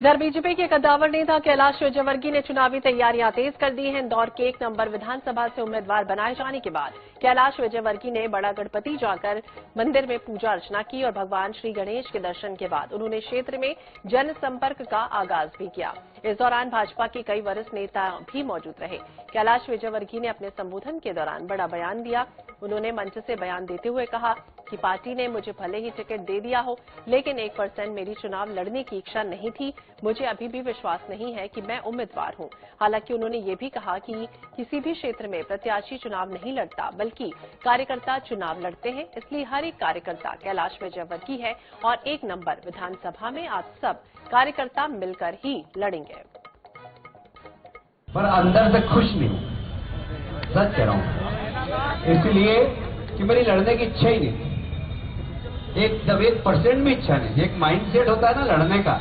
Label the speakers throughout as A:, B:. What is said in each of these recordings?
A: इधर बीजेपी के कद्दावर नेता कैलाश विजयवर्गीय ने चुनावी तैयारियां तेज कर दी हैं। इंदौर के 1 नंबर विधानसभा से उम्मीदवार बनाए जाने के बाद कैलाश विजयवर्गीय ने बड़ा गणपति जाकर मंदिर में पूजा अर्चना की और भगवान श्री गणेश के दर्शन के बाद उन्होंने क्षेत्र में जनसंपर्क का आगाज भी किया। इस दौरान भाजपा के कई वरिष्ठ नेता भी मौजूद रहे। कैलाश विजयवर्गीय ने अपने संबोधन के दौरान बड़ा बयान दिया। उन्होंने मंच से बयान देते हुए कहा कि पार्टी ने मुझे भले ही टिकट दे दिया हो, लेकिन 1% मेरी चुनाव लड़ने की इच्छा नहीं थी। मुझे अभी भी विश्वास नहीं है कि मैं उम्मीदवार हूं। हालांकि उन्होंने ये भी कहा कि किसी भी क्षेत्र में प्रत्याशी चुनाव नहीं लड़ता, बल्कि कार्यकर्ता चुनाव लड़ते हैं। इसलिए हर एक कार्यकर्ता कैलाश विजयवर्गीय है और 1 नंबर विधानसभा में आप सब कार्यकर्ता मिलकर ही लड़ेंगे।
B: पर अंदर से खुश नहीं, सच कह रहा हूं, इसलिए कि मेरी लड़ने की इच्छा ही नहीं, जब 1% भी इच्छा नहीं। एक माइंडसेट होता है ना लड़ने का।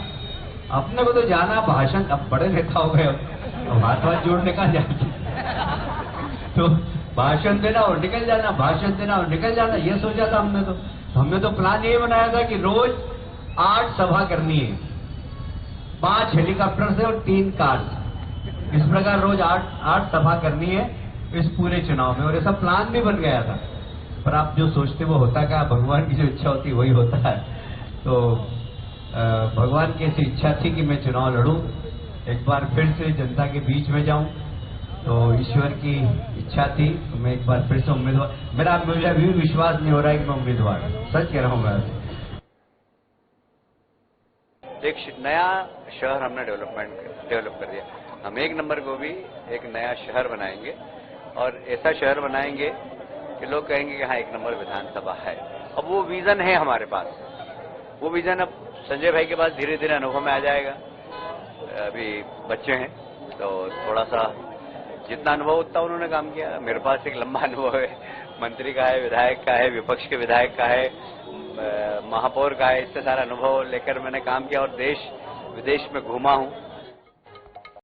B: अपने को तो जाना भाषण, अब बड़े नेता हो गए, अब हाथ जोड़ने का जाते तो भाषण देना और निकल जाना, भाषण देना और निकल जाना, ये सोचा था हमने तो प्लान ये बनाया था कि रोज 8 सभा करनी है, 5 हेलीकॉप्टर से और 3 कार से। इस प्रकार रोज 8 सभा करनी है इस पूरे चुनाव में, और ये सब प्लान भी बन गया था। पर आप जो सोचते वो होता क्या, भगवान की जो इच्छा होती वही होता है। तो भगवान की ऐसी इच्छा थी कि मैं चुनाव लड़ूं, एक बार फिर से जनता के बीच में जाऊं, तो ईश्वर की इच्छा थी। तो मैं एक बार फिर से उम्मीदवार, मुझे अभी भी विश्वास नहीं हो रहा है कि मैं उम्मीदवार, सच कह रहा हूं मैं।
C: एक नया शहर हमने डेवलप कर दिया। हम 1 नंबर को भी एक नया शहर बनाएंगे, और ऐसा शहर बनाएंगे कि लोग कहेंगे कि हाँ 1 नंबर विधानसभा है। अब वो विजन है हमारे पास, वो विजन अब संजय भाई के पास धीरे धीरे अनुभव में आ जाएगा। अभी बच्चे हैं तो थोड़ा सा जितना अनुभव उतना उन्होंने काम किया। मेरे पास एक लंबा अनुभव है, मंत्री का है, विधायक का है, विपक्ष के विधायक का है, महापौर का है। इससे सारा अनुभव लेकर मैंने काम किया और देश विदेश में घूमा हूं।